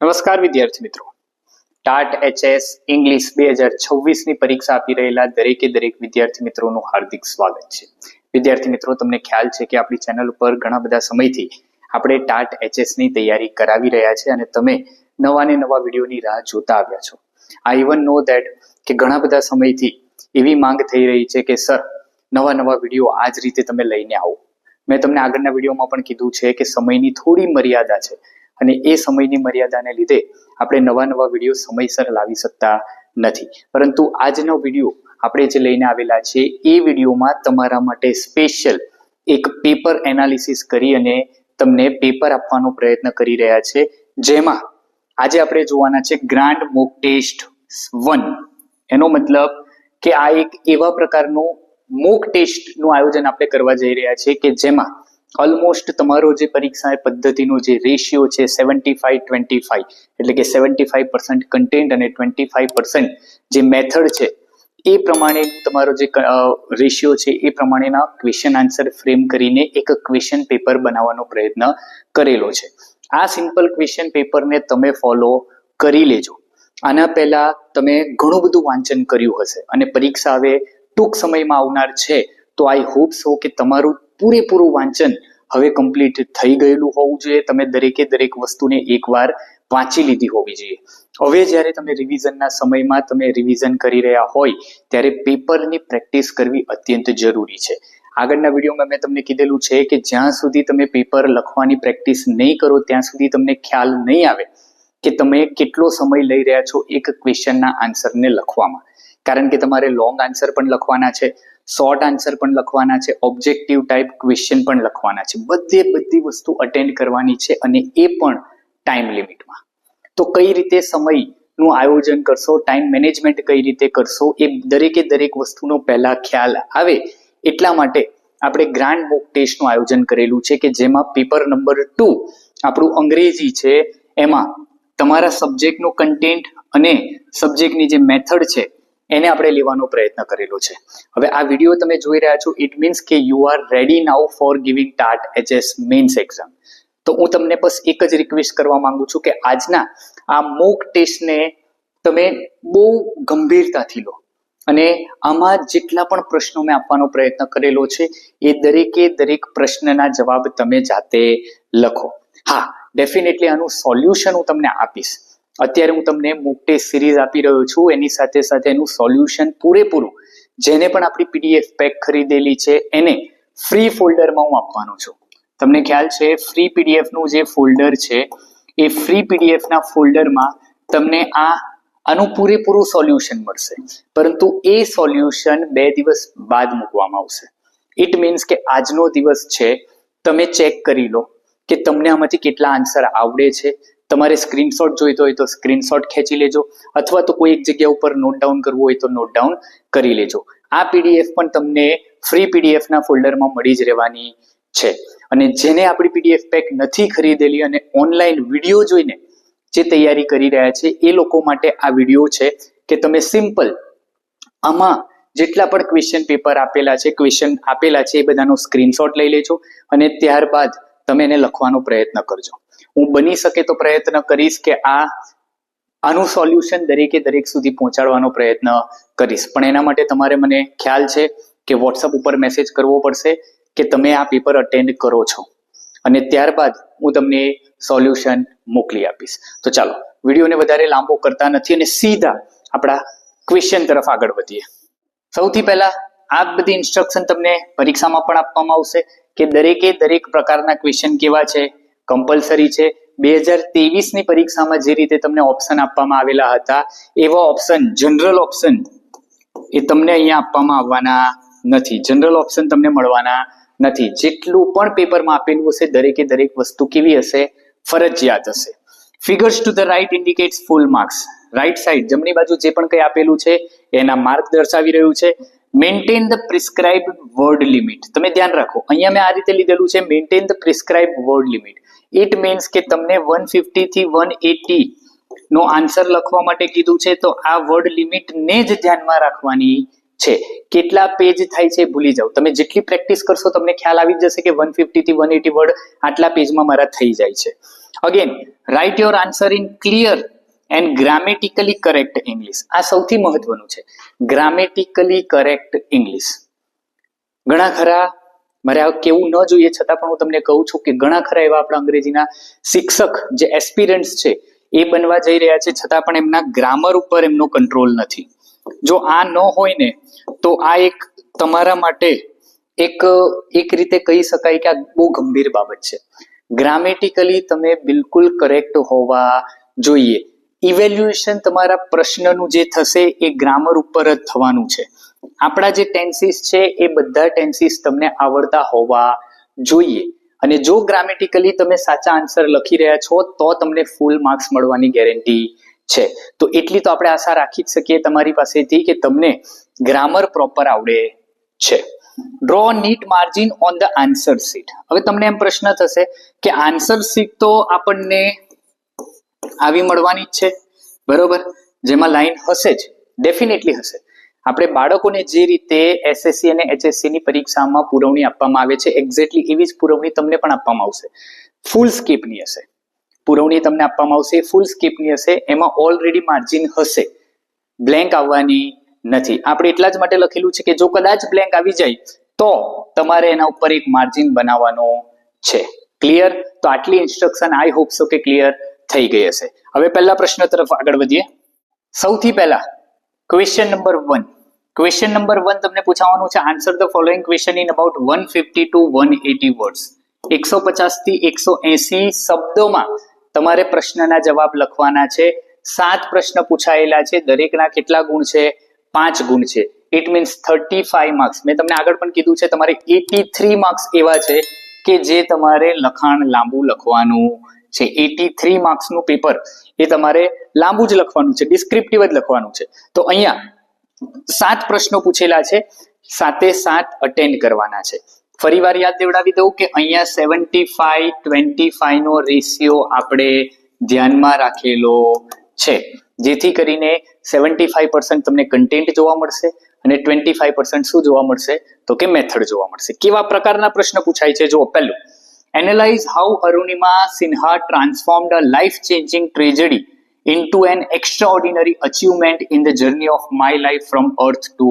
નમસ્કાર વિદ્યાર્થી મિત્રો, ટાટ એચએસ ઇંગ્લિશ 2026 ની પરીક્ષા આપી રહેલા દરેકે દરેક વિદ્યાર્થી મિત્રોનું હાર્દિક સ્વાગત છે. વિદ્યાર્થી મિત્રો, તમને ખ્યાલ છે કે આપણી ચેનલ ઉપર ઘણા બધા સમયથી આપણે ટાટ એચએસ ની તૈયારી કરાવી રહ્યા છે અને તમે નવા ને નવા વિડીયોની રાહ જોતા આવ્યા છો. આઈ ઇવન નો ધેટ કે ઘણા બધા સમયથી એવી માંગ થઈ રહી છે કે સર નવા નવા વિડીયો આ જ રીતે તમે લઈને આવો. મેં તમને આગળના વિડીયોમાં પણ કીધું છે કે સમયની થોડી મર્યાદા છે અને એ સમયની મર્યાદાને લીધે આપણે નવા નવા વિડીયો સમયસર લાવી શકતા નથી. પરંતુ આજનો વિડીયો આપણે જે લઈને આવેલા છે એ વિડીયોમાં તમારા માટે સ્પેશિયલ એક પેપર એનાલિસિસ કરી અને તમને પેપર આપવાનો પ્રયત્ન કરી રહ્યા છે, જેમાં આજે આપણે જોવાના છે ગ્રાન્ડ મોક ટેસ્ટ 1. એનો મતલબ કે આ એક એવા પ્રકારનું મોક ટેસ્ટ નું આયોજન આપણે કરવા જઈ રહ્યા છે કે જેમાં ઓલમોસ્ટ તમારો જે પરીક્ષા પદ્ધતિનો જે રેશિયો છે 75-25, એટલે કે 75% કન્ટેન્ટ અને 25% જે મેથડ છે એ પ્રમાણે તમારો જે રેશિયો છે એ પ્રમાણેના ક્વેશ્ચન આન્સર ફ્રેમ કરીને એક ક્વેશ્ચન પેપર બનાવવાનો પ્રયત્ન કરેલો છે. આ સિમ્પલ ક્વેશ્ચન પેપરને તમે ફોલો કરી લેજો. આના પહેલા તમે ઘણું બધું વાંચન કર્યું હશે અને પરીક્ષા હવે ટૂંક સમયમાં આવનાર છે, તો આઈ હોપ સો કે તમારું પૂરેપૂરું વાંચન હવે કમ્પ્લીટ થઈ ગયેલું હોવું જોઈએ. તમે દરેકે દરેક વસ્તુને એકવાર વાંચી લીધી હોવી જોઈએ. હવે જ્યારે તમે રિવિઝનના સમયમાં તમે રિવિઝન કરી રહ્યા હોય ત્યારે પેપરની પ્રેક્ટિસ કરવી અત્યંત જરૂરી છે. આગળના વિડીયોમાં મેં તમને કીધેલું છે કે જ્યાં સુધી તમે પેપર લખવાની પ્રેક્ટિસ નહીં કરો ત્યાં સુધી તમને ખ્યાલ નહીં આવે કે તમે કેટલો સમય લઈ રહ્યા છો એક ક્વેશ્ચનના આન્સરને લખવામાં. કારણ કે તમારે લોંગ આન્સર પણ લખવાના છે, શોર્ટ આન્સર પણ લખવાના છે, ઓબ્જેક્ટિવ ટાઈપ ક્વેશ્ચન પણ લખવાના છે. બધી વસ્તુ અટેન્ડ કરવાની છે અને એ પણ ટાઈમ લિમિટમાં. તો કઈ રીતે સમયનું આયોજન કરશો, ટાઈમ મેનેજમેન્ટ કઈ રીતે કરશો, એ દરેકે દરેક વસ્તુનો પહેલા ખ્યાલ આવે એટલા માટે આપણે ગ્રાન્ડ મોક ટેસ્ટનું આયોજન કરેલું છે કે જેમાં પેપર નંબર 2 આપણું અંગ્રેજી છે, એમાં તમારા સબ્જેક્ટનો કન્ટેન્ટ અને સબ્જેક્ટની જે મેથડ છે એને આપણે લેવાનો પ્રયત્ન કરેલો છે. હવે આ વિડીયો તમે જોઈ રહ્યા છો, ઇટ મીન્સ કે you are ready now for giving TAT HS men's exam. તો હું તમને બસ એક જ રિક્વેસ્ટ કરવા માંગુ છું કે આજના આ મોક ટેસ્ટને તમે બહુ ગંભીરતાથી લો અને આમાં જેટલા પણ પ્રશ્નો મેં આપવાનો પ્રયત્ન કરેલો છે એ દરેકે દરેક પ્રશ્નના જવાબ તમે જાતે લખો. હા, ડેફિનેટલી આનું સોલ્યુશન હું તમને આપીશ. અત્યારે હું તમને મોક ટેસ્ટ સિરીઝ આપી રહ્યો છું, એની સાથે સાથે એનું સોલ્યુશન પૂરેપૂરું જેને પણ આપણી પીડીએફ પેક ખરીદેલી છે એને ફ્રી ફોલ્ડરમાં હું આપવાનો છું. તમને ખ્યાલ છે ફ્રી પીડીએફ નું જે ફોલ્ડર છે એ ફ્રી પીડીએફ ના ફોલ્ડરમાં તમને આનું પૂરેપૂરું સોલ્યુશન મળશે, પરંતુ એ સોલ્યુશન 2 દિવસ બાદ મૂકવામાં આવશે. ઇટ મીન્સ કે આજનો દિવસ છે, તમે ચેક કરી લો કે તમને આમાંથી કેટલા આન્સર આવડે છે. તમારે સ્ક્રીનશોટ જોઈતો હોય તો સ્ક્રીનશોટ ખેંચી લેજો, અથવા તો કોઈ એક જગ્યા ઉપર નોટ ડાઉન કરવું હોય તો નોટ ડાઉન કરી લેજો. આ પીડીએફ પણ તમને ફ્રી પીડીએફ ના ફોલ્ડરમાં મળી જ રહેવાની છે. અને જેને આપણી પીડીએફ પેક નથી ખરીદેલી અને ઓનલાઈન વિડીયો જોઈને જે તૈયારી કરી રહ્યા છે એ લોકો માટે આ વિડીયો છે કે તમે સિમ્પલ આમાં જેટલા પણ ક્વેશ્ચન પેપર આપેલા છે, ક્વેશ્ચન આપેલા છે એ બધાનો સ્ક્રીનશોટ લઈ લેજો અને ત્યારબાદ તમે એને લખવાનો પ્રયત્ન કરજો. હું બની શકે તો પ્રયત્ન કરીશ કે આનું સોલ્યુશન દરેકે દરેક સુધી પહોંચાડવાનો પ્રયત્ન કરીશ, પણ એના માટે તમારે મને ખ્યાલ છે કે વોટ્સઅપ ઉપર મેસેજ કરવો પડશે કે તમે આ પેપર અટેન્ડ કરો છો અને ત્યારબાદ હું તમને સોલ્યુશન મોકલી આપીશ. તો ચાલો વિડીયોને વધારે લાંબો કરતા નથી અને સીધા આપણા ક્વેશ્ચન તરફ આગળ વધીએ. સૌથી પહેલા આ બધી ઇન્સ્ટ્રક્શન તમને પરીક્ષામાં પણ આપવામાં આવશે કે દરેકે દરેક પ્રકારના ક્વેશ્ચન કેવા છે, કમ્પલસરી છે. 2023 ની પરીક્ષામાં જે રીતે તમને ઓપ્શન આપવામાં આવેલા હતા એવા ઓપ્શન, જનરલ ઓપ્શન એ તમને અહીંયા આપવામાં આવવાના નથી. જનરલ ઓપ્શન તમને મળવાના નથી. જેટલું પણ પેપરમાં આપેલું હશે દરેકે દરેક વસ્તુ કેવી હશે, ફરજિયાત હશે. Figures to the right indicates full marks. Right side જમણી બાજુ જે પણ કંઈ આપેલું છે એના માર્ક દર્શાવી રહ્યું છે. Maintain the prescribed word limit. તમે ધ્યાન રાખો, અહીંયા મેં આ રીતે લીધેલું છે maintain the prescribed word limit. It means કે તમને 150 થી 180 નો આન્સર લખવા માટે કીધું છે, તો આ વર્ડ લિમિટ ને જ ધ્યાનમાં રાખવાની છે. કેટલા પેજ થાય છે ભૂલી જાઓ. તમે જેટલી પ્રેક્ટિસ કરશો તમને ખ્યાલ આવી જશે કે 150 થી 180 વર્ડ આટલા પેજમાં મારા થઈ જાય છે. Again write your answer in clear and grammatically correct English. આ સૌથી મહત્વનું છે, ગ્રામેટિકલી કરેક્ટ ઇંગ્લિશ. ઘણા ખરા, મારે આ કેવું ન જોઈએ છતાં પણ હું તમને કહું છું કે ઘણા ખરા એવા આપણા અંગ્રેજીના શિક્ષક જે એસ્પિરન્ટ્સ છે એ બનવા જઈ રહ્યા છે, છતાં પણ એમના ગ્રામર ઉપર એમનો કંટ્રોલ નથી. જો આ ન હોય ને તો આ એક તમારા માટે એક રીતે કહી શકાય કે આ બહુ ગંભીર બાબત છે. ગ્રામેટિકલી તમે બિલકુલ કરેક્ટ હોવા જોઈએ. ઇવેલ્યુએશન તમારા પ્રશ્નનું જે થશે એ ગ્રામર ઉપર જ થવાનું છે. આપણા જે ટેન્સીસ છે એ બધા ટેન્સીસ તમને આવડતા હોવા જોઈએ, અને જો ગ્રામેટિકલી તમે સાચા આન્સર લખી રહ્યા છો તો તમને ફૂલ માર્ક્સ મળવાની ગેરંટી છે. તો એટલી તો આપણે આશા રાખી જ શકીએ તમારી પાસેથી કે તમને ગ્રામર પ્રોપર આવડે છે. Draw neat margin on the answer sheet. હવે તમને એમ પ્રશ્ન થશે કે આન્સર શીટ તો આપણને આવી મળવાની જ છે, બરોબર, જેમાં લાઈન હશે જ, ડેફિનેટલી હશે. આપણે બાળકોને જે રીતે એસએસસી અને એચએસસી ની પરીક્ષામાં પુરવણી આપવામાં આવે છે એક્ઝેક્ટલી એવી જ પુરવણી તમને પણ આપવામાં આવશે. ફૂલ સ્કીપની હશે પુરવણી, તમને આપવામાં આવશે ફૂલ સ્કીપની હશે. એમાં ઓલરેડી માર્જિન હશે, બ્લેન્ક આવવાની નથી. આપણે એટલા જ માટે લખેલું છે કે જો કદાચ બ્લેન્ક આવી જાય તો તમારે એના ઉપર એક માર્જિન બનાવવાનો છે. ક્લિયર? તો આટલી ઇન્સ્ટ્રક્શન આઈ હોપ સો કે ક્લિયર થઈ ગઈ હશે. હવે પહેલા પ્રશ્ન તરફ આગળ વધીએ. સૌથી પહેલા ક્વેશ્ચન નંબર 1. ક્વેશ્ચન નંબર 1 તમને પૂછવાનું છે, answer the following question in about 150 to 180 words. 150 થી 180 શબ્દોમાં તમારે પ્રશ્નના જવાબ લખવાના છે. 7 પ્રશ્ન પૂછાયેલા છે, દરેકના કેટલા ગુણ છે? 5 ગુણ છે. It means 35 marks. મેં તમને આગળ પણ કીધું છે તમારે 83 માર્ક્સ એવા છે કે જે તમારે લખાણ લાંબુ લખવાનું છે. 83 માર્ક્સનું પેપર એ તમારે લાંબુ જ લખવાનું છે, ડિસ્ક્રિપ્ટિવ જ લખવાનું છે. તો અહીંયા 7 પ્રશ્નો પૂછેલા છે, 7 અટેન્ડ કરવાના છે. ફરીવાર યાદ દેવડાવી દઉં કે અહીંયા 75-25 નો રેશિયો આપણે ધ્યાનમાં રાખેલો છે, જેથી કરીને 75% તમને કન્ટેન્ટ જોવા મળશે અને 25% શું જોવા મળશે તો કે મેથડ જોવા મળશે. કેવા પ્રકારના પ્રશ્ન પૂછાય છે? જો પહેલું, analyze how Arunima Sinha transformed a life-changing tragedy into an extraordinary achievement in the journey of my life from Earth to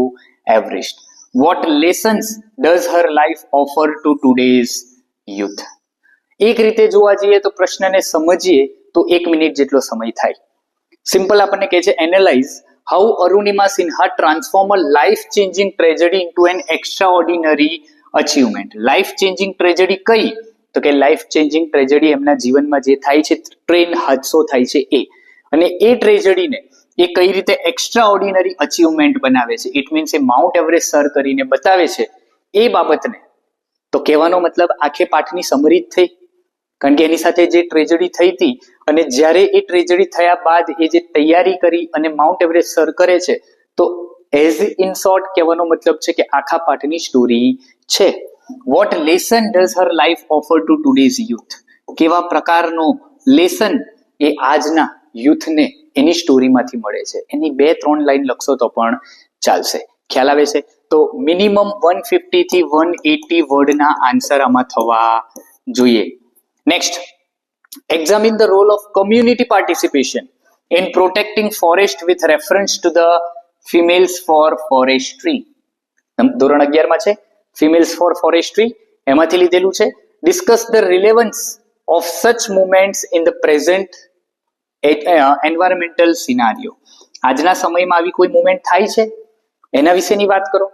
Everest. What lessons does her life offer to today's youth? એક રીતે જોવા જઈએ તો પ્રશ્નને સમજીએ તો 1 minute જેટલો સમય થાય. સિમ્પલ આપણને કહે છે analyse how Arunima Sinha transform a life changing tragedy into an extraordinary achievement. Life changing tragedy કઈ? તો કે લાઈફ ચેન્જિંગ ટ્રેજેડી એમના જીવનમાં જે થાય છે, ટ્રેન હાદસો થાય છે એ, અને એ ટ્રેજેડીને એ કઈ રીતે એક્સ્ટ્રાઓર્ડિનરી અચીવમેન્ટ બનાવે છે. It means A mount Everest sir કરીને બતાવે છે એ બાબતને. તો કહેવાનો મતલબ આખે પાઠની સમરી જ થઈ, કારણ કે એની સાથે જે ટ્રેજેડી થઈ હતી અને જ્યારે એ ટ્રેજેડી થયા બાદ એ જે તૈયારી કરી અને માઉન્ટ એવરેસ્ટ સર કરે છે, તો એઝ ઇન શોર્ટ કહેવાનો મતલબ છે કે આખા પાઠની સ્ટોરી છે. What lesson does her life offer to today's youth? કેવા પ્રકારનો લેસન એ આજના યુથને એની સ્ટોરીમાંથી મળે છે. એની 2-3 લાઈન લખશો તો પણ ચાલશે. ખ્યાલ આવે છે? તો મિનિમમ 150 થી 180 વર્ડના આન્સર આમાં થવા જોઈએ. Next, examine the role of community participation in protecting forest with reference to the females for forestry. ધોરણ 11 માં છે females for forestry, એમાંથી લીધેલું છે. discuss the relevance of such movements in the present environmental scenario. આજના સમયમાં આવી કોઈ મૂવમેન્ટ થાય છે એના વિશેની વાત કરો.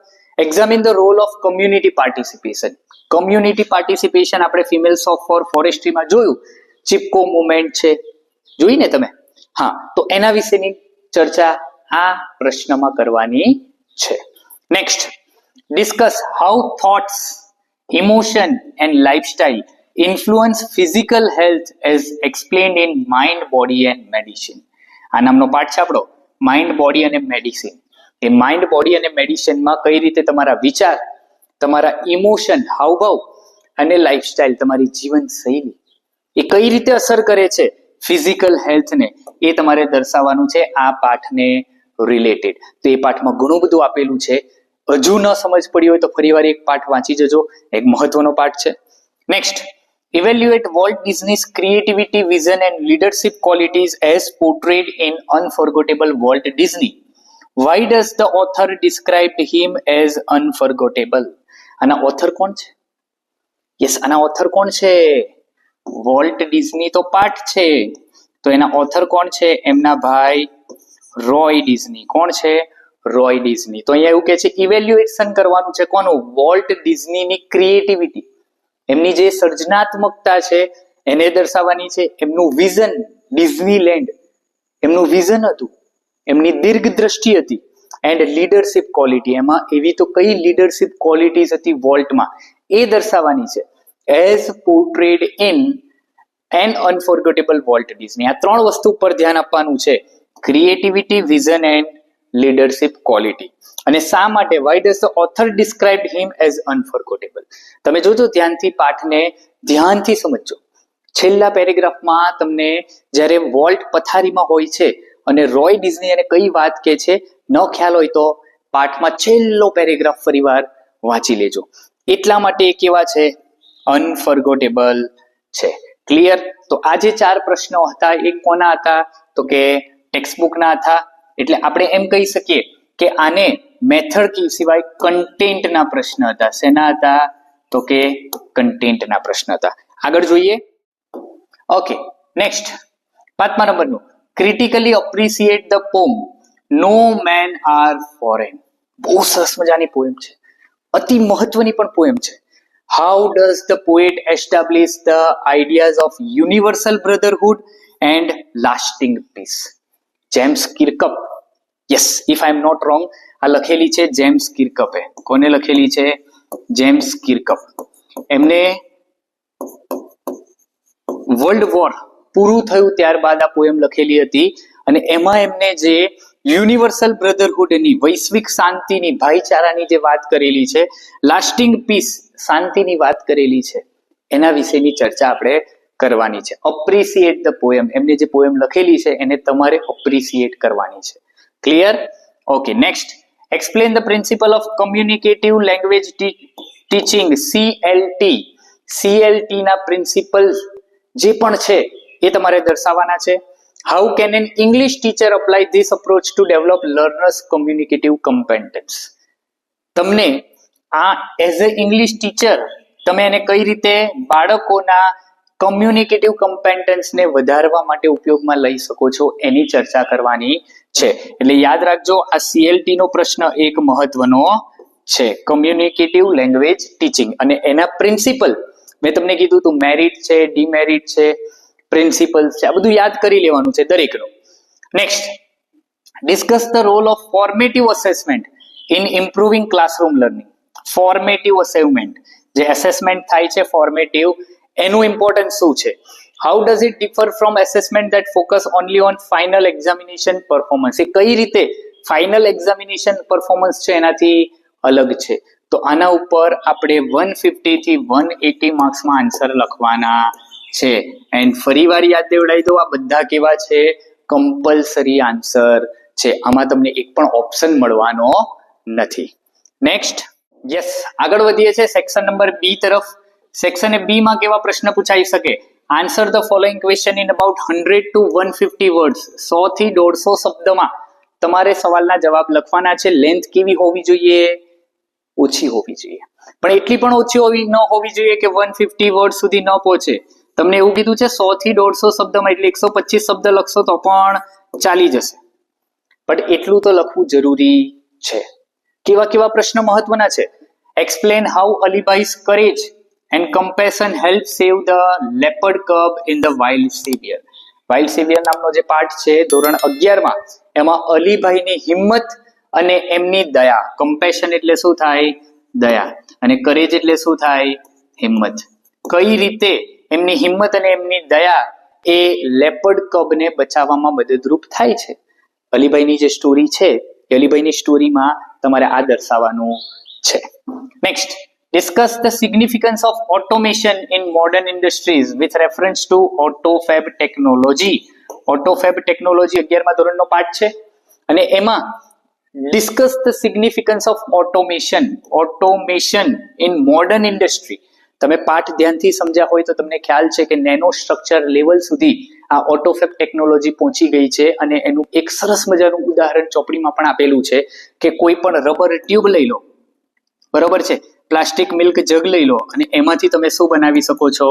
examine the role of community participation. community participation આપણે females for forestry માં જોયું, ચિપકો મુવમેન્ટ છે, જોઈ ને તમે? હા, તો એના વિશેની ચર્ચા આ પ્રશ્નમાં કરવાની છે. Next, discuss how thoughts, emotion and lifestyle influence physical health as explained in mind, body and medicine. આ નામનો પાઠ છે આપણો, માઇન્ડ, બોડી અને મેડિસિન. એ માઇન્ડ, બોડી અને મેડિસિનમાં કઈ રીતે તમારા વિચાર, તમારા ઇમોશન, હાવભાવ અને લાઇફસ્ટાઇલ, તમારી જીવનશૈલી એ કઈ રીતે અસર કરે છે ફિઝિકલ હેલ્થને, એ તમારે દર્શાવવાનું છે આ પાઠને રિલેટેડ. તો એ પાઠમાં ઘણું બધું આપેલું છે. હજુ ન સમજ પડી હોય તો ફરીવાર એક પાઠ વાંચી જજો, એક મહત્વનો પાઠ છે. Next, Evaluate Walt Disney's creativity, vision, and leadership qualities as portrayed in Unforgettable Walt Disney. Why does the author describe him as unforgettable? આના author કોણ છે? યસ, આના author કોણ છે? વોલ્ટ ડિઝની તો પાઠ છે, તો એના author કોણ છે? એમના ભાઈ રોય ડિઝની. કોણ છે? રોય ડિઝની. તો અહીંયા એવું કહે છે ઇવેલ્યુએશન કરવાનું છે કોનું? વોલ્ટ ડિઝનીની ક્રિએટિવિટી, એમની જે સર્જનાત્મકતા છે એને દર્શાવવાની છે. એમનું વિઝન, ડિઝનીલેન્ડ એમનું વિઝન હતું, એમની દીર્ઘ દ્રષ્ટિ હતી. એન્ડ લીડરશિપ ક્વોલિટી, એમાં એવી તો કઈ લીડરશિપ ક્વોલિટીઝ હતી વોલ્ટમાં એ દર્શાવવાની છે. As portrayed in an unforgettable Walt Disney. આ ત્રણ વસ્તુ પર ધ્યાન આપવાનું છે: creativity, vision and leadership quality. અને શા માટે? Why does the author describe him as unforgettable? તમે જોજો ધ્યાનથી, પાઠને ધ્યાનથી સમજજો. છેલ્લા પેરેગ્રાફમાં તમને જ્યારે વોલ્ટ પથારીમાં હોય છે અને રોય ડિઝની એને કઈ વાત કહે છે ન ખ્યાલ હોય તો પાઠમાં છેલ્લો પેરેગ્રાફ ફરીવાર વાંચી લેજો. એટલા માટે એ કેવા છે? અનફોરગેટેબલ છે. ક્લિયર? તો આ જે 4 પ્રશ્નો હતા એ કોના હતા? તો કે ટેક્સ્ટબુકના હતા. એટલે આપણે એમ કહી શકીએ કે આને મેથડ કી સિવાય કન્ટેન્ટના પ્રશ્ન હતા. શેના હતા? તો કે કન્ટેન્ટના પ્રશ્ન હતા. આગળ જોઈએ. ઓકે, નેક્સ્ટ 5મા નંબરનું, critically appreciate the poem no men are foreign. બહુ સરસ મજાની પોએમ છે, અતિ મહત્વની પણ પોએમ છે. How does the poet establish the ideas of universal brotherhood and lasting peace? James Kirkup. Yes, if I am not wrong, આ લખેલી છે જેમ્સ કિર્કપે. કોને લખેલી છે? James Kirkup. એમને વર્લ્ડ વોર પૂરું થયું ત્યારબાદ આ પોએમ લખેલી હતી અને એમાં એમને જે યુનિવર્સલ બ્રધરહુડની, વૈશ્વિક શાંતિની, ભાઈચારાની જે વાત કરેલી છે, લાસ્ટિંગ પીસ, શાંતિની વાત કરેલી છે, એના વિશેની ચર્ચા આપણે કરવાની છે. અપ્રિશિએટ ધ પોએમ, એમને જે પોએમ લખેલી છે એને તમારે અપ્રિશિએટ કરવાની છે. Clear? Okay, next, explain the principle of communicative language teaching, CLT. CLT ના પ્રિન્સિપલ જે પણ છે એ તમારે દર્શાવવાના છે. How can an English teacher apply this approach to develop learners communicative competence? તમને આ એઝ અ ઇંગ્લિશ ટીચર તમે એને કઈ રીતે બાળકોના કમ્યુનિકેટિવ કોમ્પેટન્સને વધારવા માટે ઉપયોગમાં લઈ શકો છો એની ચર્ચા કરવાની છે. એટલે યાદ રાખજો, આ CLT નો પ્રશ્ન એક મહત્વનો છે, કમ્યુનિકેટિવ લેંગ્વેજ ટીચિંગ. અને એના પ્રિન્સિપલ મેં તમને કીધું તું, મેરિટ છે, ડીમેરિટ છે, પ્રિન્સિપલ છે, આ બધું યાદ કરી લેવાનું છે દરેકનું. Next, discuss the role of formative assessment in improving classroom learning. Formative assessment, જે એસેસમેન્ટ થાય છે ફોર્મેટિવ, એનું ઇમ્પોર્ટન્સ શું છે? How does it differ from assessment that focus only on final examination performance? એ કઈ રીતે ફાઇનલ એક્ઝામિનેશન પરફોર્મન્સ છે એનાથી અલગ છે? તો આના ઉપર આપણે 150 થી 180 માર્ક્સમાં આન્સર લખવાના છે. એન્ડ ફરીવાર યાદ દેવડાવી દો, આ બધા કેવા છે? કમ્પલસરી આન્સર છે. આમાં તમને એક પણ ઓપ્શન મળવાનો નથી. નેક્સ્ટ, યસ, આગળ વધીએ છે સેક્શન નંબર B તરફ. સેક્શન B માં કેવા પ્રશ્ન પૂછાઈ શકે? Answer the following question in about 100 to 150 words. 100 થી 150 શબ્દમાં તમારે સવાલના જવાબ લખવાના છે. લેન્થ કેવી હોવી જોઈએ? ઓછી હોવી જોઈએ, પણ એટલી પણ ઓછી ન હોવી જોઈએ કે 150 વર્ડ સુધી ન પહોંચે. તમને એવું કીધું છે 100 થી 150 શબ્દમાં, એટલે 125 શબ્દ લખશો તો પણ ચાલી જશે, પણ એટલું તો લખવું જરૂરી છે. કેવા કેવા પ્રશ્ન મહત્વના છે? Explain how Alibhai's courage and compassion help save the leopard cub in the wild Savior. Wild saviour નામનો જે પાઠ છે ધોરણ 11માં, એમાં અલીભાઈની હિંમત અને એમની દયા, કમ્પેશન એટલે શું થાય? દયા. અને કરેજ એટલે શું થાય? હિંમત. કઈ રીતે એમની હિંમત અને એમની દયા એ લેપર્ડ કબને બચાવવામાં મદદરૂપ થાય છે? અલીભાઈની જે સ્ટોરી છે, અલીભાઈની સ્ટોરીમાં તમારે આ દર્શાવવાનું છે. Next, discuss the significance of automation in modern industries with reference to AutoFab technology. AutoFab technology 11મા ધોરણનો પાઠ છે અને એમાં discuss the significance of automation in modern industry. તમે પાઠ ધ્યાનથી સમજ્યા હોય તો તમને ખ્યાલ છે કે નેનો સ્ટ્રક્ચર લેવલ સુધી આ ઓટોફેબ ટેકનોલોજી પહોંચી ગઈ છે અને એનું એક સરસ મજાનું ઉદાહરણ ચોપડીમાં પણ આપેલું છે કે કોઈ પણ રબર ટ્યુબ લઈ લો, બરોબર છે, પ્લાસ્ટિક મિલ્ક જગ લઈ લો અને એમાંથી તમે શું બનાવી શકો છો?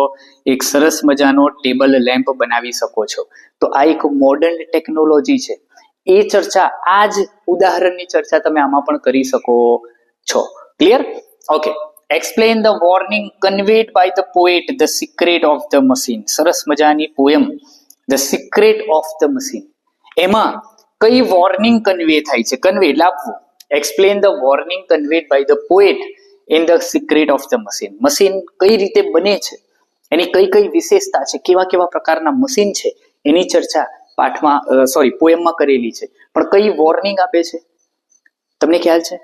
એક સરસ મજાનો ટેબલ લેમ્પ બનાવી શકો છો. તો આ એક મોડર્ન ટેકનોલોજી છે. એ ચર્ચા, આ જ ઉદાહરણની ચર્ચા તમે આમાં પણ કરી શકો છો. Clear? Okay. Explain the warning conveyed by the poet the secret of the machine. સરસ મજાની poem the secret of the machine. એમાં કઈ વોર્નિંગ કન્વે થાય છે? કન્વે એટલે આપવું. Explain the warning conveyed by the poet in the secret of the machine. Machine કઈ રીતે બને છે, એની કઈ કઈ વિશેષતા છે, કેવા કેવા પ્રકારના મશીન છે, એની ચર્ચા પાઠમાં પોએમમાં કરેલી છે. પણ કઈ વોર્નિંગ આપે છે તમને ખ્યાલ છે?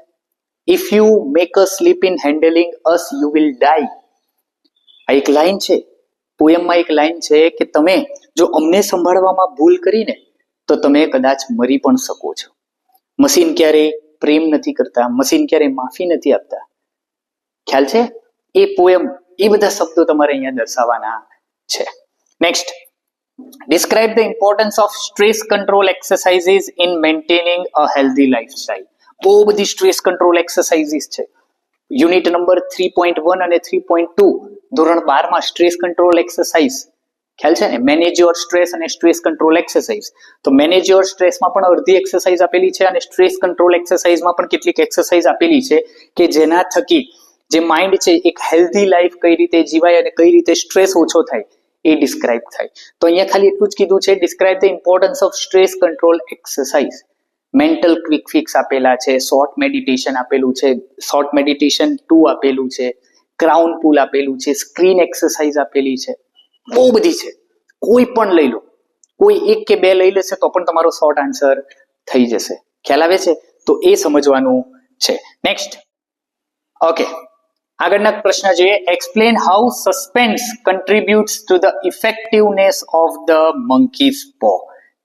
If you make a slip in handling us you will die. આ એક લાઈન છે પોએમમાં, એક લાઈન છે કે તમે જો અમને સંભાળવામાં ભૂલ કરીને તો તમે કદાચ મરી પણ શકો છો. મશીન ક્યારેય પ્રેમ નથી કરતા, મશીન ક્યારેય માફી નથી આપતા. ખ્યાલ છે? એ પોએમ, એ બધા શબ્દો તમારે અહીંયા દર્શાવવાના છે. Next, describe the importance of stress control exercises in maintaining a healthy lifestyle. બહુ બધી સ્ટ્રેસ કંટ્રોલ એક્સરસાઇઝીસ છે. યુનિટ નંબર 3.1 અને 3.2 ધોરણ 12 માં સ્ટ્રેસ કંટ્રોલ એક્સરસાઇઝ ખ્યાલ છે ને, મેનેજ યોર સ્ટ્રેસ અને સ્ટ્રેસ કંટ્રોલ એક્સરસાઇઝ. તો મેનેજ યોર સ્ટ્રેસમાં પણ અડધી એક્સરસાઇઝ આપેલી છે અને સ્ટ્રેસ કંટ્રોલ એક્સરસાઇઝમાં પણ કેટલીક એક્સરસાઇઝ આપેલી છે કે જેના થકી જે માઇન્ડ છે એક હેલ્ધી લાઈફ કઈ રીતે જીવાય અને કઈ રીતે સ્ટ્રેસ ઓછો થાય એ ડિસ્ક્રાઇબ થાય. તો અહીંયા ખાલી એટલું જ કીધું છે, describe the importance of stress control exercise. Mental quick fix આપેલા છે, શોર્ટ મેડિટેશન આપેલું છે, શોર્ટ મેડિટેશન 2 આપેલું છે, ક્રાઉન પુલ આપેલું છે, સ્ક્રીન એક્સરસાઇઝ આપેલી છે, બહુ બધી છે. કોઈ પણ લઈ લો, કોઈ એક કે બે લઈ લેશે તો પણ તમારો શોર્ટ આન્સર થઈ જશે. ખ્યાલ આવે છે? તો એ સમજવાનું છે. નેક્સ્ટ, ઓકે, આગળના પ્રશ્ન જોઈએ. Explain how suspense contributes to the effectiveness of the monkey's paw.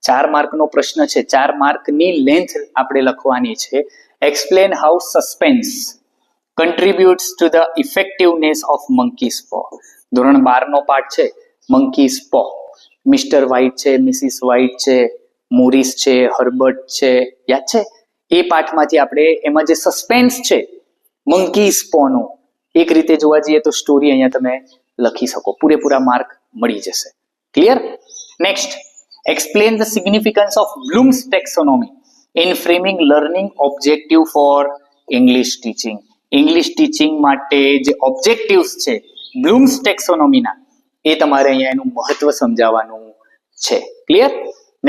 4 માર્કનો પ્રશ્ન છે, 4 માર્કની લેન્થ આપણે લખવાની છે. Explain how suspense contributes to the effectiveness of monkey's paw. ધોરણ 12 નો પાઠ છે મંકીઝ પો. મિસ્ટર વ્હાઇટ છે, મિસિસ વ્હાઇટ છે, મોરિસ છે, હર્બર્ટ છે, યાદ છે? એ પાઠમાંથી આપણે એમાં જે સસ્પેન્સ છે મંકીઝ પોનો, એક રીતે જોવા જઈએ તો સ્ટોરી અહીંયા તમે લખી શકો, પૂરેપૂરા માર્ક મળી જશે. Clear? Next, explain the significance of Bloom's taxonomy in framing learning objective for English teaching. English teaching માટે જે ઓબ્જેક્ટિવ્સ છે બ્લૂમ્સ ટેક્સોનોમીના, એ તમારે અહીંયા એનું મહત્વ સમજાવવાનું છે. Clear?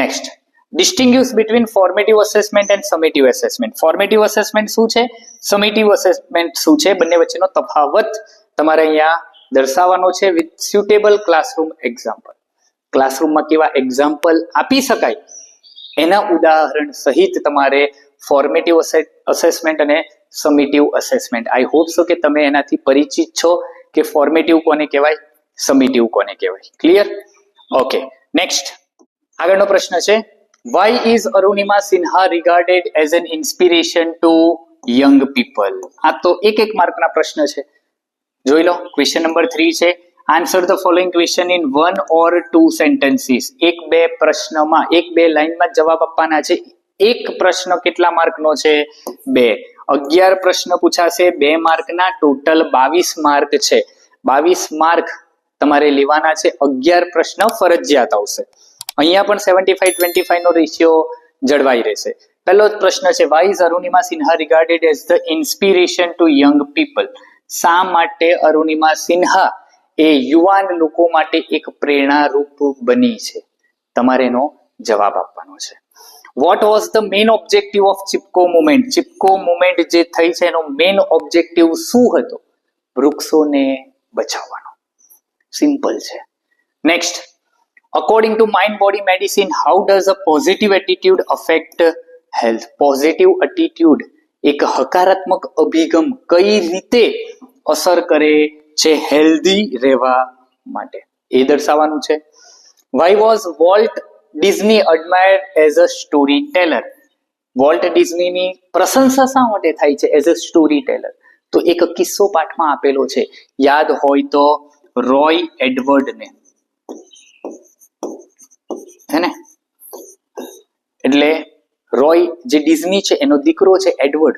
Next, distinguish between formative assessment and summative assessment. Formative assessment શું છે, સમેટિવ અસેસમેન્ટ શું છે, બંને વચ્ચેનો તફાવત તમારે અહીંયા દર્શાવવાનો છે વિથ સ્યુટેબલ ક્લાસરૂમ એક્ઝામ્પલ. ક્લાસરૂમમાં કેવા એક્ઝામ્પલ આપી શકાય એના ઉદાહરણ સહિત તમારે ફોર્મેટિવ અસેસમેન્ટ અને સમેટિવ અસેસમેન્ટ, આઈ હોપ સો કે તમે એનાથી પરિચિત છો કે ફોર્મેટિવ કોને કહેવાય, સમેટિવ કોને કહેવાય. ક્લિયર? ઓકે. નેક્સ્ટ, આગળનો પ્રશ્ન છે, why is Arunima Sinha regarded as an inspiration to young people. આ તો એક માર્કના પ્રશ્ન છે. જોઈ લો, ક્વેશ્ચન નંબર 3 છે, answer the following question in 1 or 2 sentences. 1-2 પ્રશ્નમાં, 1-2 લાઈનમાં જવાબ આપવાના છે. એક પ્રશ્ન કેટલા માર્કનો છે? 2. 11 પ્રશ્ન પૂછાશે, 2 માર્કના, ટોટલ 22 માર્ક છે. 22 માર્ક તમારે લેવાના છે. 11 પ્રશ્ન ફરજિયાત આવશે. અહીંયા પણ 75-25 નો રેશિયો જળવાઈ રહેશે. પહેલો પ્રશ્ન છે, why is Arunima Sinha regarded as the inspiration to young people. શા માટે અરુણિમા સિન્હા એ યુવાન લોકો માટે એક પ્રેરણારૂપ બની છે? તમારે એનો જવાબ આપવાનો છે. What was the main objective of Chipko movement. Chipko movement જે થઈ છે એનો મેઇન ઓબ્જેક્ટિવ શું હતો? વૃક્ષોને બચાવવાનો. સિમ્પલ છે. Next, according to mind body medicine, how does a positive attitude affect health. Positive attitude, એક હકારાત્મક અભિગમ કઈ રીતે અસર કરે છે હેલ્ધી રહેવા માટે, એ દર્શાવવાનું છે. Why was Walt Disney admired as a storyteller. Walt ડિઝનીની પ્રશંસા શા માટે થાય છે એઝ અ સ્ટોરી ટેલર? તો એક કિસ્સો પાઠમાં આપેલો છે, યાદ હોય તો રોય એડવર્ડ ને, હે ને? એટલે રોય જે ડિઝની છે એનો દીકરો છે એડવર્ડ,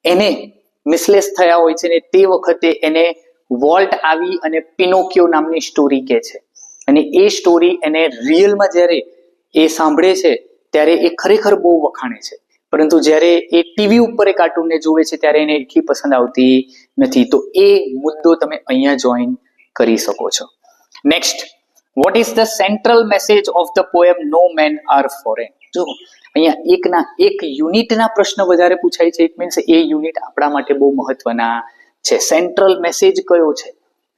એને મિસલેસ થયા હોય છે ને તે વખતે એને વોલ્ટ આવી અને પિનોકિયો નામની સ્ટોરી કહે છે, અને એ સ્ટોરી એને રિયલમાં જ્યારે એ સાંભળે છે ત્યારે એ ખરેખર બહુ વખાણે છે, પરંતુ જ્યારે એ ટીવી ઉપર એ કાર્ટૂનને જોવે છે ત્યારે એને એટલી પસંદ આવતી નથી. તો એ મુદ્દો તમે અહીંયા જોઈન કરી શકો છો. Next, what is the central message of the poem no men are foreign? જો અહીંયા એક યુનિટના પ્રશ્ન વધારે પૂછાય છે, ઇટ મીન્સ એ યુનિટ આપણા માટે બહુ મહત્વના છે. સેન્ટ્રલ મેસેજ કયો છે?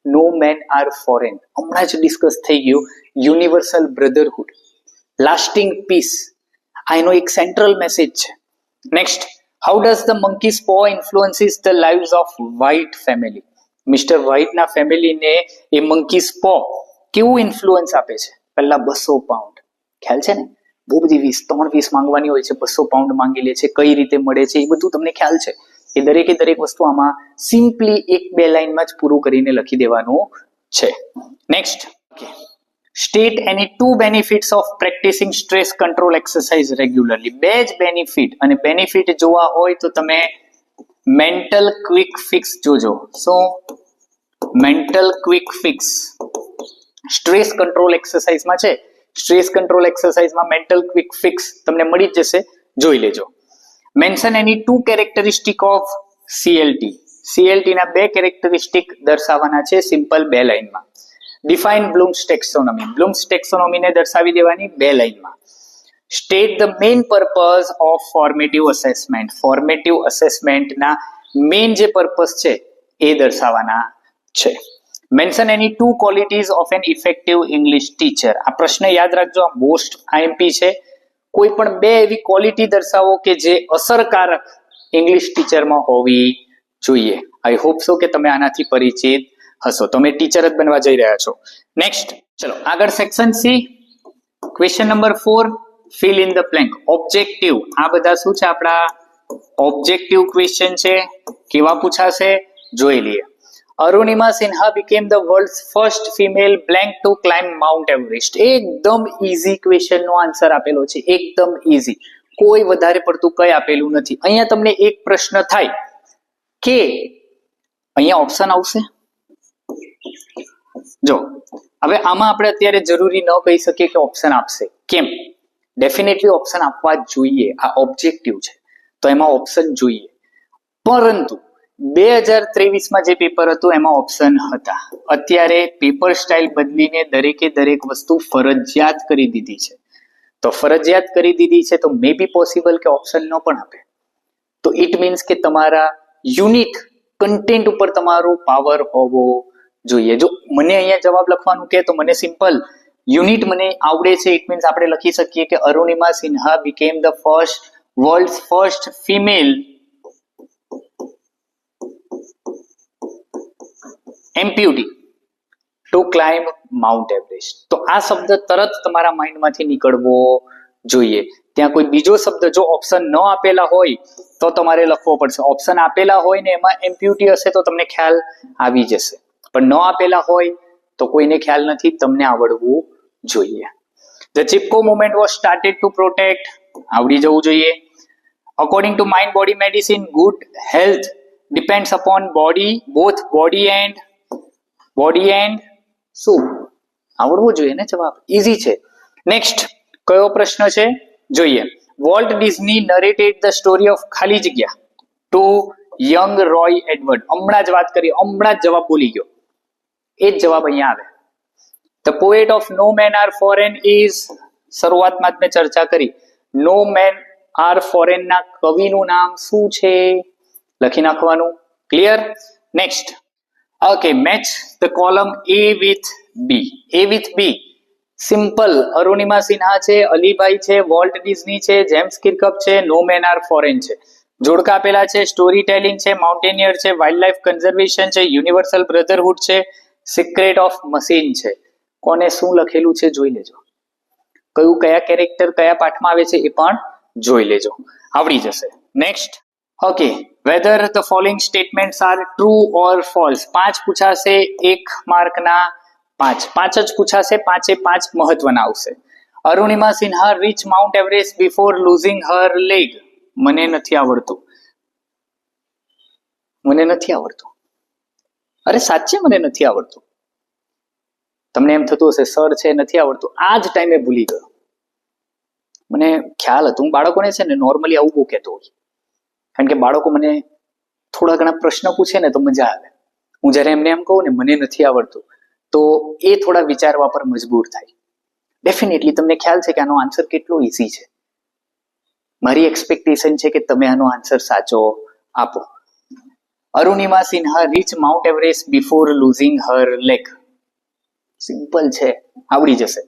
નો મેન આર ફોરેન. હમણાં જ ડિસ્કસ થઈ ગયું યુનિવર્સલ બ્રધરહુડ, લાસ્ટિંગ પીસ, આ એનો એક સેન્ટ્રલ મેસેજ છે. Next, how does the monkey's paw influences the lives of White family? Mister વ્હાઇટના ફેમિલીને એ મંકીઝ પો કેવું ઇન્ફ્લુઅન્સ આપે છે? પહેલા 200 પાઉન્ડ, ખ્યાલ છે ને? બહુ બધી 3 માંગવાની હોય છે, 200 પાઉન્ડ માંગી લે છે, કઈ રીતે મળે છે એ બધું તમને ખ્યાલ છે. એ દરેકે દરેક વસ્તુ આમાં સિમ્પલી 1-2 લાઈનમાં જ પૂરું કરીને લખી દેવાનું છે. Next, state any 2 benefits of practising stress control exercise regularly. 2 જ બેનિફિટ, અને બેનિફિટ જોવા હોય તો તમે મેન્ટલ ક્વિક ફિક્સ જોજો. શું? Mental quick fix stress control એક્સરસાઇઝમાં છે. સ્ટ્રેસ કંટ્રોલ એક્સરસાઇઝમાં મેન્ટલ ક્વિક ફિક્સ તમને મળી જ જશે, જોઈ લેજો. Mention any 2 characteristic of CLT. CLT ના 2 કેરેક્ટરિસ્ટિક દર્શાવવાના છે, સિમ્પલ 2 લાઈનમાં. Define Bloom's taxonomy. બ્લૂમ્સ ટેક્સોનોમીને દર્શાવી દેવાની 2 લાઈનમાં. State the main purpose of formative assessment. Formative અસેસમેન્ટના મેઇન જે પર્પઝ છે એ દર્શાવવાના છે. Mention any 2 qualities of an effective English teacher. આ પ્રશ્ન યાદ રાખજો, આ મોસ્ટ આઈએમપી છે. કોઈ પણ 2 એવી ક્વોલિટી દર્શાવો કે જે અસરકારક ઇંગ્લિશ ટીચરમાં હોવી જોઈએ. આઈ હોપ સો કે તમે આનાથી પરિચિત હશો, તમે ટીચર જ બનવા જઈ રહ્યા છો. નેક્સ્ટ, ચલો આગળ section C, question number 4, fill in the blank. Objective, આ બધા શું છે? આપણા ઓબ્જેક્ટિવ ક્વેશ્ચન છે. કેવા પૂછાશે જોઈ લઈએ. Arunima Sinha became the world's first female blank to climb Mount Everest. એકદમ ઈઝી ક્વેશ્ચન નો આન્સર આપેલો છે, એકદમ ઈઝી, કોઈ વધારે પડતું કઈ આપેલું નથી. અહીંયા તમને એક પ્રશ્ન થાય કે અહીંયા ઓપ્શન આવશે. જો હવે આમાં આપણે અત્યારે જરૂરી ન કહી શકીએ કે ઓપ્શન આપશે, કેમ? ડેફિનેટલી ઓપ્શન આપવા જ જોઈએ, આ ઓબ્જેક્ટિવ છે તો એમાં ઓપ્શન જોઈએ. પરંતુ 2023માં જે પેપર હતું એમાં ઓપ્શન હતા. અત્યારે પેપર સ્ટાઇલ બદલીને દરેકે દરેક વસ્તુ ફરજિયાત કરી દીધી છે. તો ફરજિયાત કરી દીધી છે તો મે બી પોસિબલ કે ઓપ્શન ન પણ આપે. તો ઇટ મીન્સ કે તમારા યુનિક કન્ટેન્ટ ઉપર તમારો પાવર હોવો જોઈએ. જો મને અહીંયા જવાબ લખવાનું કહે તો મને સિમ્પલ યુનિટ મને આવડે છે, ઇટ મીન્સ આપણે લખી શકીએ કે Arunima Sinha became the world's first female amputee to climb Mount Everest. તો આ શબ્દ તરત તમારા માઇન્ડમાંથી નીકળવો જોઈએ. ત્યાં કોઈ બીજો શબ્દ, જો ઓપ્શન ન આપેલા હોય તો તમારે લખવો પડશે. ઓપ્શન આપેલા હોય ને એમાં એમ્પ્યુટી હશે તો તમને ખ્યાલ આવી જશે, પણ ન આપેલા હોય તો કોઈને ખ્યાલ નથી, તમને આવડવું જોઈએ. The Chipko movement was started to protect, આવડી જવું જોઈએ. According to Mind Body Medicine, good health depends upon both body and શું? આવડવું જોઈએ ને જવાબ, ઈઝી છે. નેક્સ્ટ, કયો પ્રશ્ન છે જોઈએ. Walt Disney narrated the story of ખાલી જગ્યા ટુ યંગ રોય એડવર્ડ. હમણાં જ વાત કરી, હમણાં જ જવાબ બોલી ગયો, એ જ જવાબ અહીંયા આવે. The poet of no men are foreign is, શરૂઆતમાં જ મેં ચર્ચા કરી, નો મેન આર ફોરેન ના કવિનું નામ શું છે? લખી નાખવાનું. Clear? Next, okay, match the column A with B. A with B simple, Arunima Sinha છે, અલીભાઈ છે, વોલ્ટ ડિઝની છે, જેમ્સ કિર્કઅપ છે, નો મેન આર ફોરેન છે. જોડકા આપેલા છે, સ્ટોરી ટેલિંગ છે, માઉન્ટેનિયર છે, વાઇલ્ડ લાઇફ કન્ઝર્વેશન છે, યુનિવર્સલ બ્રધરહુડ છે, સિક્રેટ ઓફ મસીન છે. કોને શું લખેલું છે જોઈ લેજો, કયા કેરેક્ટર કયા પાઠમાં આવે છે એ પણ જોઈ લેજો, આવડી જશે. Next, okay, whether the following statements are true or false. 5 પૂછાશે, 1 માર્કના 5 જ પૂછાશે, 5 મહત્વના આવશે. Arunima Sinha reach Mount Everest before losing her leg. મને નથી આવડતું. અરે સાચે મને નથી આવડતું. તમને એમ થતું હશે સર છે નથી આવડતું, આ જ ટાઈમે ભૂલી ગયો. મને ખ્યાલ હતો, હું બાળકોને છે ને નોર્મલી આવું બહુ કહેતો હોય, કારણ કે બાળકો મને થોડા ઘણા પ્રશ્ન પૂછે ને તો મજા આવે. હું જ્યારે એમને એમ કહું ને મને નથી આવડતું, તો એ થોડા વિચારવા પર મજબૂર થાય. ડેફિનેટલી તમને ખ્યાલ છે કે આનો આન્સર કેટલો ઇઝી છે. મારી એક્સપેક્ટેશન છે કે તમે આનો આન્સર સાચો આપો. Arunima Sinha reach Mount Everest before losing her leg. Simple છે, આવડી જશે.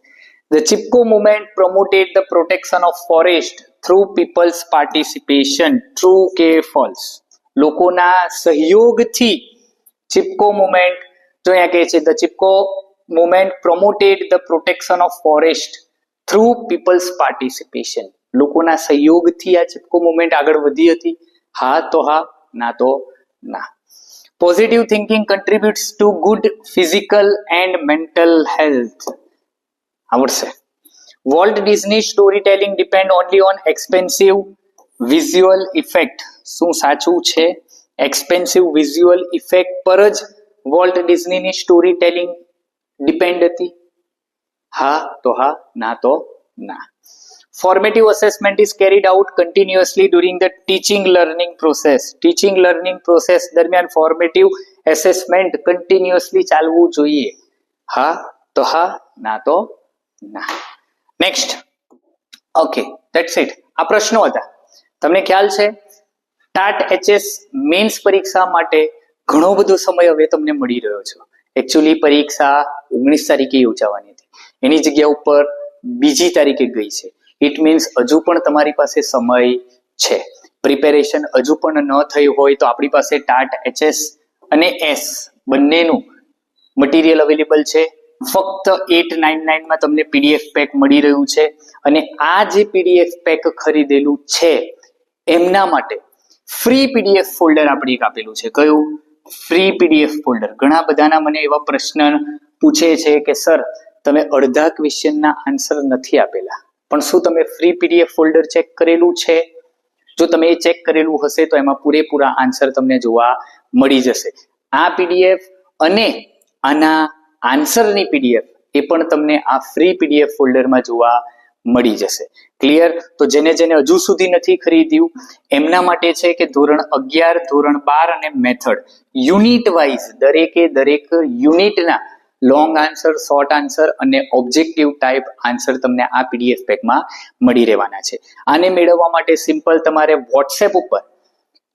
The Chipko movement promoted the protection of forest through people's participation. True કે false? લોકોના સહયોગથી ચિપકો મુવમેન્ટ, જો અહીંયા કહે છે the Chipko movement promoted the protection of forest through people's participation. લોકોના સહયોગથી આ ચિપકો મુવમેન્ટ આગળ વધી હતી. હા તો હા, ના તો ના. Positive thinking contributes to good physical and mental health. આવડશે. Walt Disney storytelling depend only on expensive visual effect. શું સાચું છે? એક્સપેન્સિવ વિઝ્યુઅલ ઇફેક્ટ પર જ વોલ્ટ ડિઝનીની સ્ટોરી ટેલિંગ ડિપેન્ડ હતી. હા તો હા, ના તો ના. Formative assessment is carried out continuously during the teaching learning process. Teaching learning process દરમિયાન formative assessment continuously ચાલવું જોઈએ. હા તો હા, ના તો ના. નેક્સ્ટ. Okay, that's it. આ પ્રશ્નો હતા. તમને ખ્યાલ છે ટાટ એચએસ મેન્સ પરીક્ષા માટે ઘણો બધો સમય હવે તમને મળી રહ્યો છે. એકચ્યુઅલી પરીક્ષા 19 તારીખે યોજાવાની હતી, એની જગ્યા ઉપર 2 તારીખે ગઈ છે. ઇટ મીન્સ હજુ પણ તમારી પાસે સમય છે. પ્રિપેરેશન હજુ પણ ન થઈ હોય તો આપણી પાસે ટાટ એચએસ અને એસ બંનેનું મટીરિયલ અવેલેબલ છે. ફક્ત 899 માં તમને પીડીએફ પેક મળી રહ્યું છે. અને આ જે પીડીએફ પેક ખરીદેલું છે એમના માટે ફ્રી પીડીએફ ફોલ્ડર આપણે એક આપેલું છે. કયું? Free PDF folder. ઘણા બધાના મને એવા પ્રશ્ન પૂછે છે કે સર તમે અડધા ક્વેશ્ચનના આન્સર નથી આપેલા, પણ શું તમે ફ્રી પીડીએફ ફોલ્ડર ચેક કરેલું છે? જો તમે એ ચેક કરેલું હશે તો એમાં પૂરેપૂરા આન્સર તમને જોવા મળી જશે. આ પીડીએફ અને આના આન્સરની પીડીએફ એ પણ તમને આ ફ્રી પીડીએફ ફોલ્ડરમાં જોવા મળી જશે. ક્લિયર? તો જેને હજુ સુધી નથી ખરીદ્યું એમના માટે છે કે ધોરણ 11, ધોરણ 12 અને મેથડ યુનિટ વાઇઝ દરેક યુનિટના લોંગ આન્સર, શોર્ટ આન્સર અને ઓબ્જેક્ટિવ ટાઈપ આન્સર તમને આ પીડીએફ પેકમાં મળી રહેવાના છે. આને મેળવવા માટે સિમ્પલ તમારે વોટ્સએપ ઉપર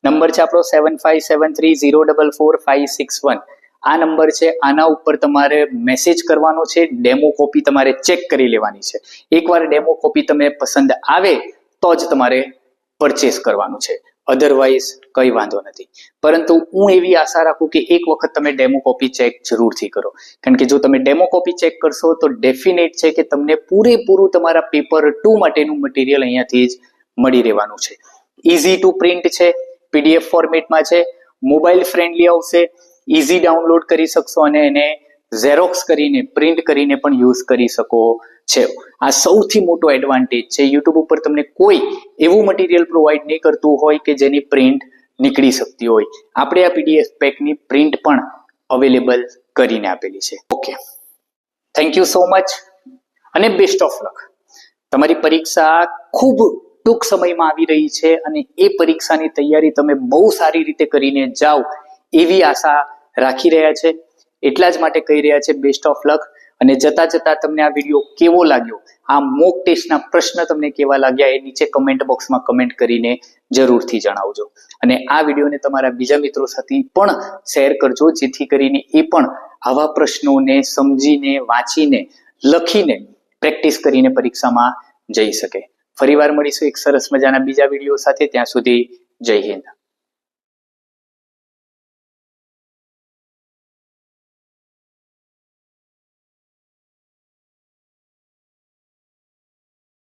નંબર છે આપણો 7573044561. આ નંબર છે, આના ઉપર તમારે મેસેજ કરવાનો છે. ડેમો કોપી તમારે ચેક કરી લેવાની છે. એકવાર ડેમો કોપી તમે પસંદ આવે તો જ તમારે પરચેસ કરવાનું છે, અધરવાઇઝ કઈ વાંધો નથી. પરંતુ હું એવી આશા રાખું કે એક વખત તમે ડેમો કોપી ચેક જરૂરથી કરો, કારણ કે જો તમે ડેમો કોપી ચેક કરશો તો ડેફિનેટ છે કે તમને પૂરેપૂરું તમારા પેપર 2 માટેનું મટીરિયલ અહીંયાથી જ મળી રહેવાનું છે. ઇઝી ટુ પ્રિન્ટ છે, પીડીએફ ફોર્મેટમાં છે, મોબાઈલ ફ્રેન્ડલી આવશે, ઇઝી ડાઉનલોડ કરી શકશો અને એને ઝેરોક્સ કરીને પ્રિન્ટ કરીને પણ યુઝ કરી શકો છો. આ સૌથી મોટો એડવાન્ટેજ છે. યુટ્યુબ ઉપર તમને કોઈ એવું મટીરિયલ પ્રોવાઈડ નહીં કરતું હોય કે જેની પ્રિન્ટ નીકળી શકતી હોય. આપણે આ પીડીએફ પેકની પ્રિન્ટ પણ અવેલેબલ કરીને આપેલી છે. Okay, thank you so much અને બેસ્ટ ઓફ લક. તમારી પરીક્ષા ખૂબ ટૂંક સમયમાં આવી રહી છે અને એ પરીક્ષાની તૈયારી તમે બહુ સારી રીતે કરીને જાઓ એવી આશા રાખી રહ્યા છે. એટલા જ માટે કહી રહ્યા છે બેસ્ટ ઓફ લક. અને જતા તમને આ વિડીયો કેવો લાગ્યો, આ મોક ટેસ્ટના પ્રશ્ન તમને કેવા લાગ્યા એ નીચે કમેન્ટ બોક્સમાં કમેન્ટ કરીને જરૂરથી જણાવજો. અને આ વિડીયોને તમારા બીજા મિત્રો સાથે પણ શેર કરજો, જેથી કરીને એ પણ આવા પ્રશ્નોને સમજીને, વાંચીને, લખીને, પ્રેક્ટિસ કરીને પરીક્ષામાં જઈ શકે. ફરીવાર મળીશું એક સરસ મજાના બીજા વિડીયો સાથે. ત્યાં સુધી જય હિન્દ.